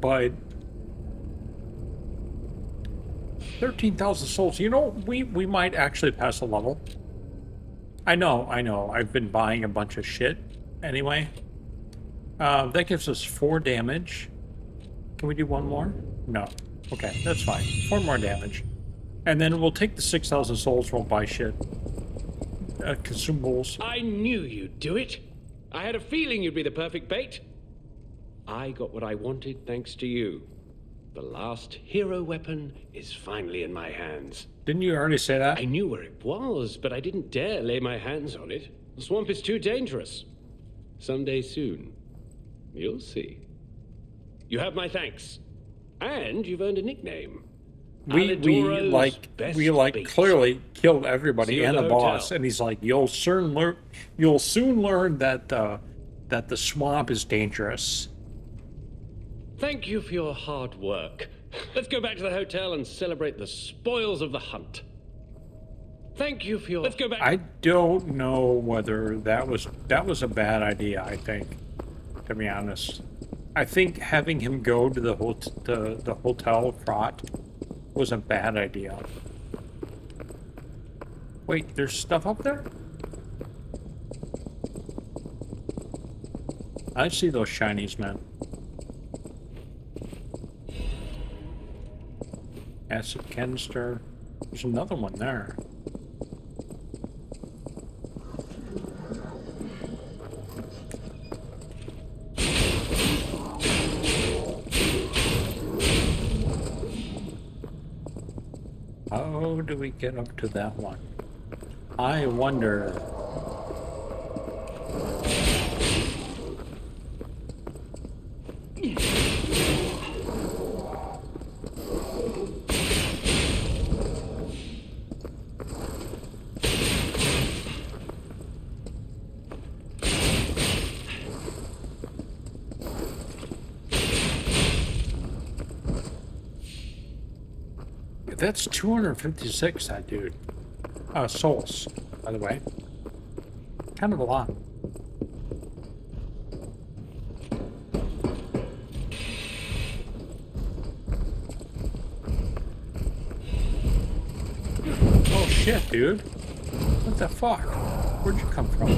But 13,000 souls. You know, we might actually pass a level. I know. I've been buying a bunch of shit anyway. That gives us 4 damage. Can we do one more? No. Okay, that's fine. 4 more damage. And then we'll take the 6,000 souls, we'll buy shit. Consumables. I knew you'd do it. I had a feeling you'd be the perfect bait. I got what I wanted thanks to you. The last hero weapon is finally in my hands. Didn't you already say that? I knew where it was, but I didn't dare lay my hands on it. The swamp is too dangerous. Someday soon, you'll see. You have my thanks. And you've earned a nickname. We clearly killed everybody and the boss, and he's like, you'll soon learn that the swamp is dangerous. Thank you for your hard work. Let's go back to the hotel and celebrate the spoils of the hunt. Thank you for your... Let's go back... I don't know whether that was a bad idea, I think, to be honest. I think having him go to the hotel fraught was a bad idea. Wait, there's stuff up there? I see those shinies, man. Acid canister. There's another one there. How do we get up to that one? I wonder. That's 256, that dude. Souls, by the way. Kind of a lot. Oh shit, dude. What the fuck? Where'd you come from?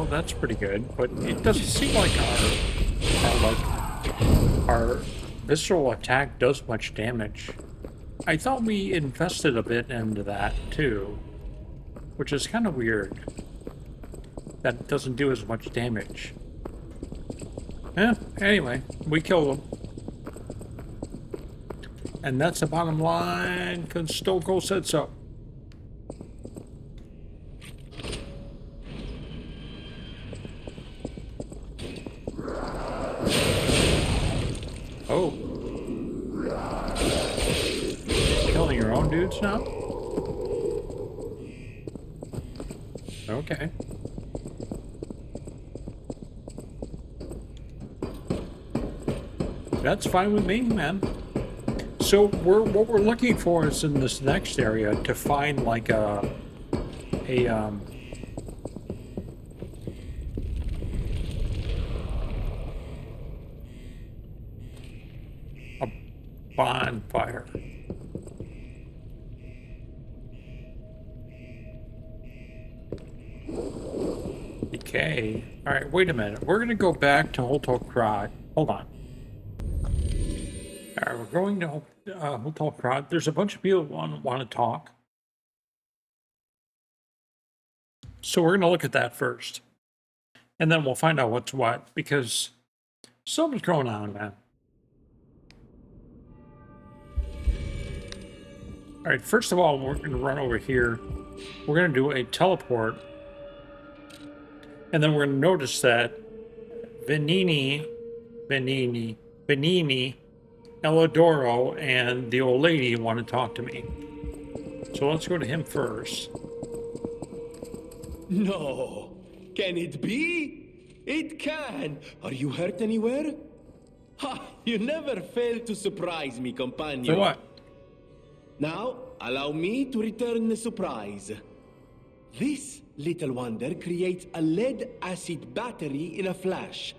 That's pretty good, but it doesn't seem like our visceral attack does much damage. I thought we invested a bit into that too. which is kind of weird. That doesn't do as much damage. Anyway, we killed him. And that's the bottom line, because Stone Cold said so. Oh. Killing your own dudes now? Okay. That's fine with me, man. So what we're looking for is in this next area to find like a bonfire. Okay. All right. Wait a minute. We're gonna go back to Hotel Krog. Hold on. All right. We're going to Hotel Krog. There's a bunch of people want to talk. So we're gonna look at that first, and then we'll find out what's what, because something's going on, man. All right, first of all, we're going to run over here. We're going to do a teleport. And then we're going to notice that Benini, Elgato, and the old lady want to talk to me. So let's go to him first. No. Can it be? It can. Are you hurt anywhere? Ha! You never fail to surprise me, companion. For what? Now, allow me to return the surprise. This little wonder creates a lead-acid battery in a flash.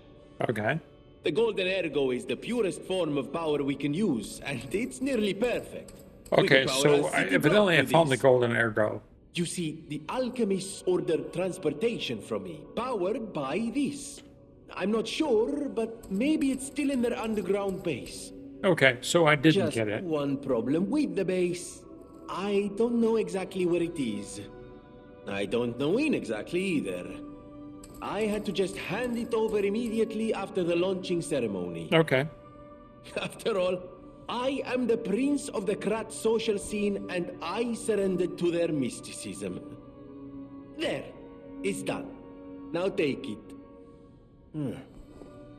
Okay. The golden ergo is the purest form of power we can use, and it's nearly perfect. We Okay, can power so a city evidently I block with found the this. golden ergo. You see, the alchemists ordered transportation from me, powered by this. I'm not sure, but maybe it's still in their underground base. Okay, so I didn't Just get it. one problem with the base. I don't know exactly where it is. I don't know when exactly either. I had to just hand it over immediately after the launching ceremony. Okay. After all, I am the prince of the Krat social scene, and I surrendered to their mysticism. There, it's done. Now take it.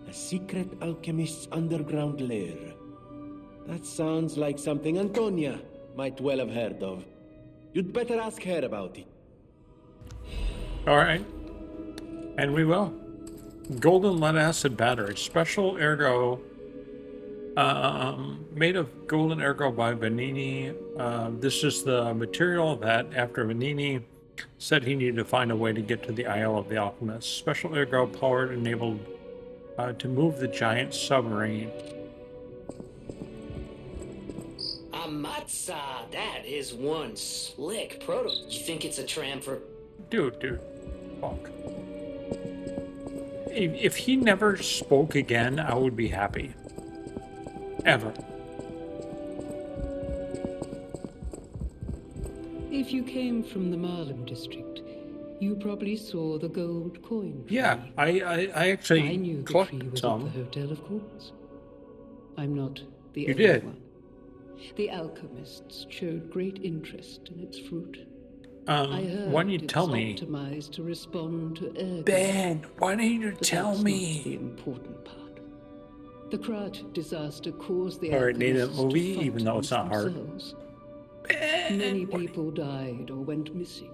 A secret alchemist's underground lair. That sounds like something Antonia might well have heard of. You'd better ask her about it. All right. And we will. Golden lead acid battery. Special ergo. Made of golden ergo by Benini. This is the material that after Benini said he needed to find a way to get to the Isle of the Alchemists. Special ergo powered enabled to move the giant submarine. Amatsa, that is one slick proto. You think it's a tram for... Dude. Fuck. If he never spoke again, I would be happy. Ever. If you came from the Marlem district, you probably saw the gold coin. Yeah, I I actually knew the tree collected was at the some. hotel, of course. I'm not the You only did. one. The alchemists showed great interest in its fruit. Why don't you tell me? Optimized to respond to ergo. Ben, why don't you But tell that's not the me? important part. The Krat disaster caused the Alright, name that alchemists to movie, fight even though it's not amongst hard. themselves. Many people died or went missing.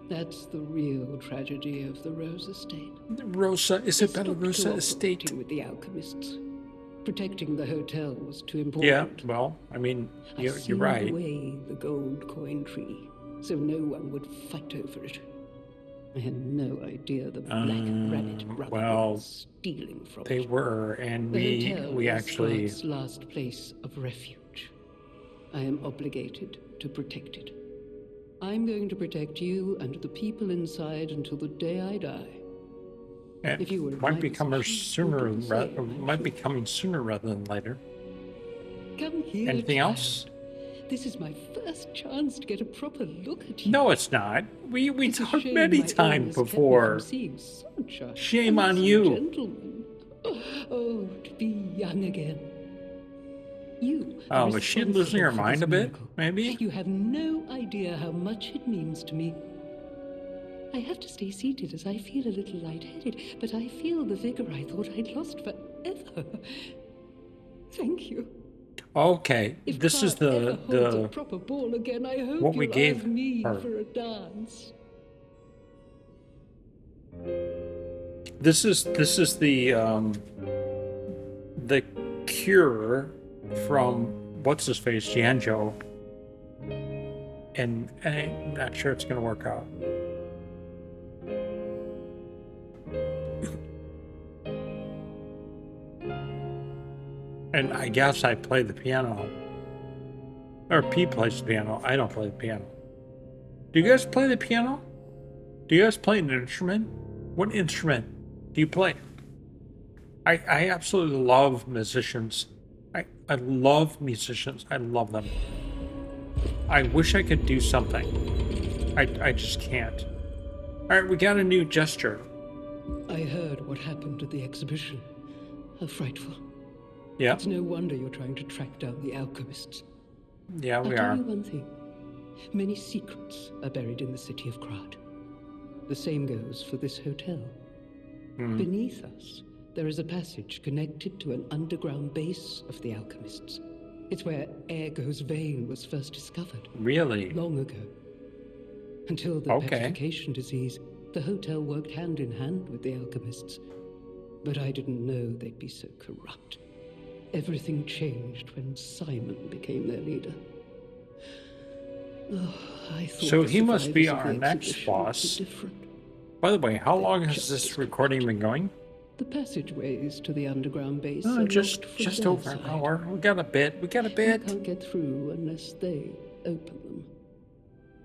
That's the real tragedy of the Rose Estate. Rosa, Isabella Stopped Rosa Estate. cooperating with the alchemists. Protecting the hotel was too important. Yeah, well, I mean, I you're sealed right. away the gold coin tree, so no one would fight over it. I had no idea the Black Rabbit Brotherhood well, was stealing from They it. were, and The hotel we was actually... Krat's last place of refuge. I am obligated to protect it. I'm going to protect you and the people inside until the day I die. If you were in my might be coming position, sooner, you would do the same, I'm might be sure. coming sooner rather than later. Come here, Anything child. else? This is my first chance to get a proper look at you. No, it's not. We It's a talked shame many my times illness kept me from before. seeing such a Shame on handsome you. gentleman. Oh, to be young again. You Oh, are was she losing her responsible for mind this a bit? miracle. Maybe? You have no idea how much it means to me. I have to stay seated as I feel a little lightheaded, but I feel the vigor I thought I'd lost forever. Thank you. Okay, If this is Clark ever holds a the proper ball again, I hope what we you'll gave ask me her. for a dance. This is the cure from what's his face, Janjo, and I'm not sure it's gonna work out. And I guess I play the piano, or P plays the piano. I don't play the piano. Do you guys play the piano? Do you guys play an instrument? What instrument do you play? I absolutely love musicians. I love musicians. I love them. I wish I could do something. I just can't. All right, we got a new gesture. I heard what happened at the exhibition. How frightful. Yeah, It's no wonder you're trying to track down the alchemists. yeah, we I'll tell are. you one thing. Many secrets are buried in the city of Krad. The same goes for this hotel. Beneath us, there is a passage connected to an underground base of the alchemists. It's where Ergo's vein was first discovered, Really? long ago. Until the Okay. petrification disease, the hotel worked hand in hand with the alchemists. But I didn't know they'd be so corrupt. Everything changed when Simon became their leader. Oh, I thought So the he must be survivors of our the next exhibition would be boss. different. By the way, how long has this recording been going? The passageways to the underground base Oh, are just locked from just their over an side. hour. We got a bit. We got a We bit. can't get through unless they open them.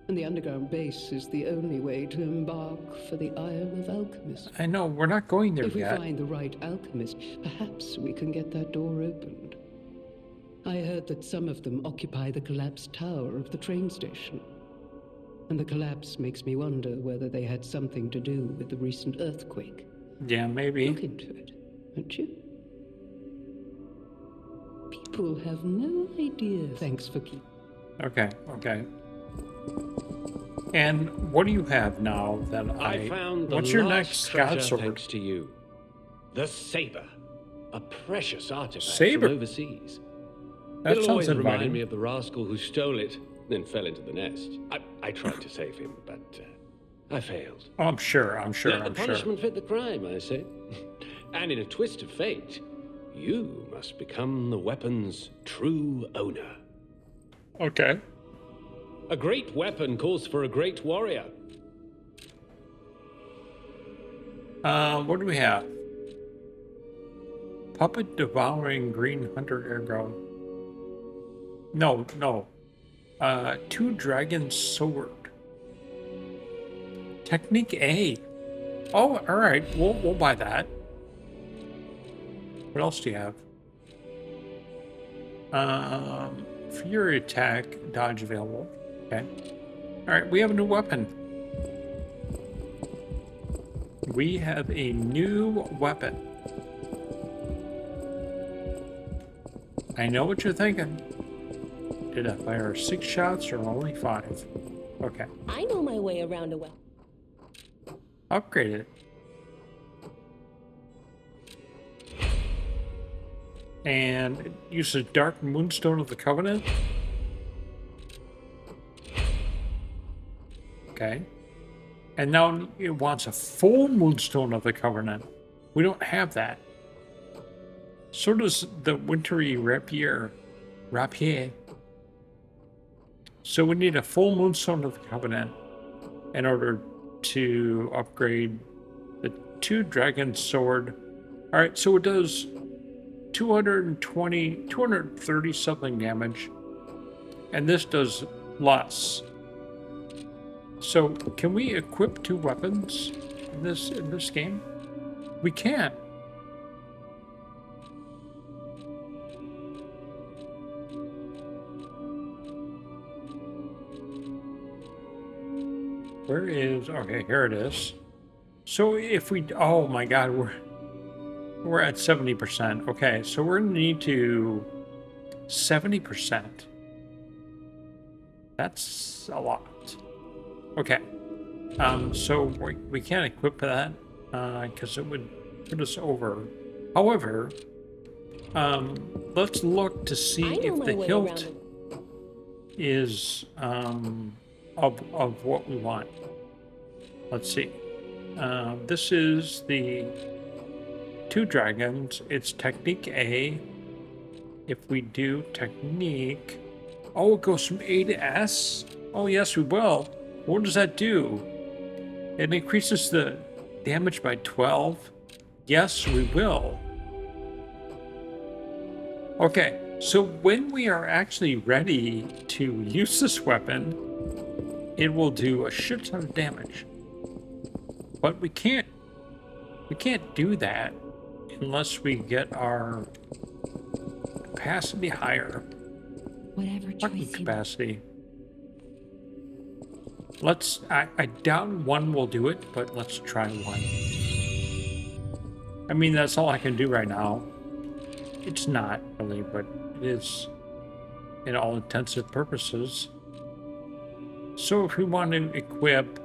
And the underground base is the only way to embark for the Isle of Alchemists. I know we're not going there If we yet. find the right alchemist, perhaps we can get that door opened. I heard that some of them occupy the collapsed tower of the train station. And the collapse makes me wonder whether they had something to do with the recent earthquake. Yeah, maybe. Look into it, won't you? People have no idea. Thanks for keeping. Okay, okay. And what do you have now that I found the What's your last next treasure god sword? thanks to you. The saber. A precious artifact Saber? from overseas. That It'll sounds always remind inviting. me of the rascal who stole it, then fell into the nest. I tried to save him, but I failed. Oh, I'm sure. Let the punishment fit the crime, I say. And in a twist of fate, you must become the weapon's true owner. Okay. A great weapon calls for a great warrior. What do we have? Puppet devouring green hunter ergo. No. Two dragon sword. Technique A. Oh, all right. We'll buy that. What else do you have? Fury attack, dodge available. Okay. All right, we have a new weapon. We have a new weapon. I know what you're thinking. Did I fire 6 shots or only 5? Okay. I know my way around a well. Upgrade it. And it uses Dark Moonstone of the Covenant. Okay. And now it wants a full Moonstone of the Covenant. We don't have that. So does the Wintry Rapier. So we need a full Moonstone of the Covenant in order to upgrade the 2 Dragon Sword. Alright, so it does 230 something damage. And this does less. So can we equip 2 weapons in this game? We can. where is, okay, here it is. So if we, oh my God, we're at 70%. Okay, so we're gonna need to 70%. That's a lot. Okay. So we can't equip that because it would put us over. However, let's look to see if the hilt is of what we want. Let's see. This is the 2 dragons. It's technique A. If we do technique, oh, it goes from A to S. Oh yes, we will. What does that do? It increases the damage by 12. Yes, we will. Okay, so when we are actually ready to use this weapon, it will do a shit ton of damage. But we can't do that unless we get our capacity higher. Whatever choice capacity. Let's, I doubt 1 will do it, but let's try 1. I mean, that's all I can do right now. It's not really, but it is in all intensive purposes. So if we want to equip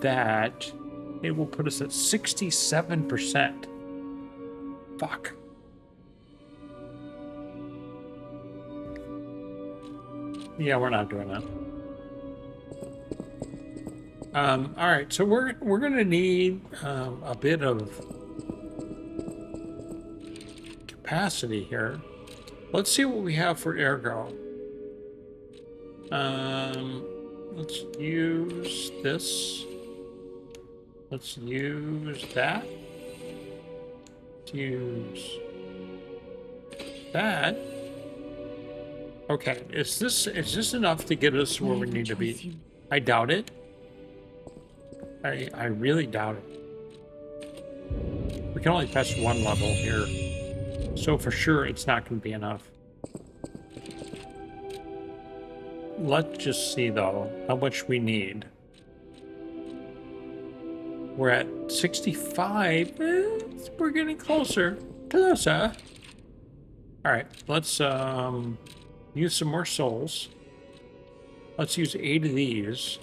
that, it will put us at 67%. Fuck. Yeah, we're not doing that. All right, so we're gonna need a bit of capacity here. Let's see what we have for ergo. Let's use this. Let's use that. Let's use that. Okay, is this enough to get us where we need to be? I doubt it. I really doubt it. We can only test 1 level here, so for sure it's not going to be enough. Let's just see though how much we need. We're at 65. We're getting closer. Closer. All right, let's use some more souls. Let's use 8 of these.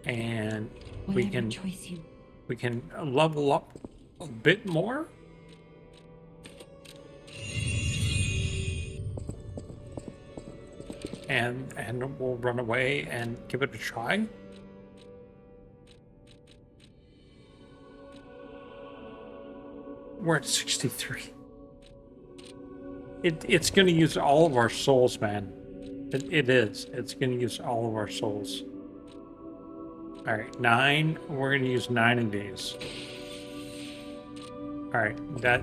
And we can level up a bit more. And we'll run away and give it a try. We're at 63. It's going to use all of our souls, man. It is. It's going to use all of our souls. All right, 9. We're going to use 9 of these. All right, that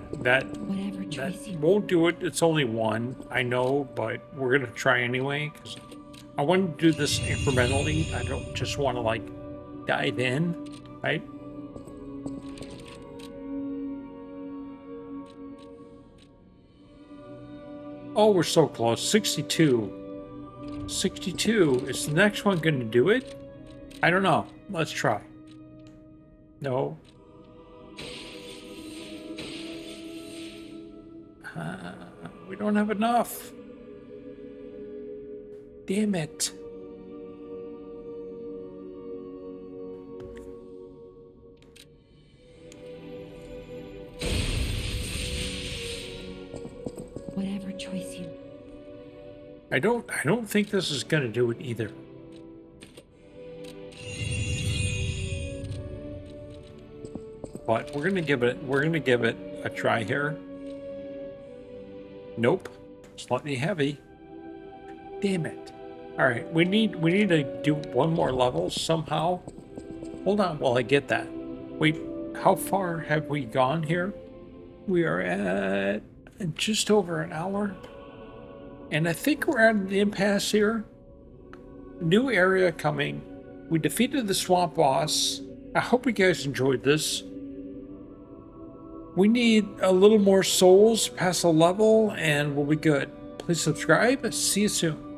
won't do it. It's only 1, I know, but we're going to try anyway because I want to do this incrementally. I don't just want to like dive in, right? Oh, we're so close. 62. 62. Is the next one going to do it? I don't know. Let's try. No. We don't have enough. Damn it. Whatever choice you. I don't think this is going to do it either. But we're gonna give it a try here. Nope. Slightly heavy. Damn it. Alright, we need to do 1 more level somehow. Hold on while I get that. Wait, how far have we gone here? We are at just over an hour. And I think we're at an impasse here. New area coming. We defeated the swamp boss. I hope you guys enjoyed this. We need a little more souls past a level and we'll be good. Please subscribe. See you soon.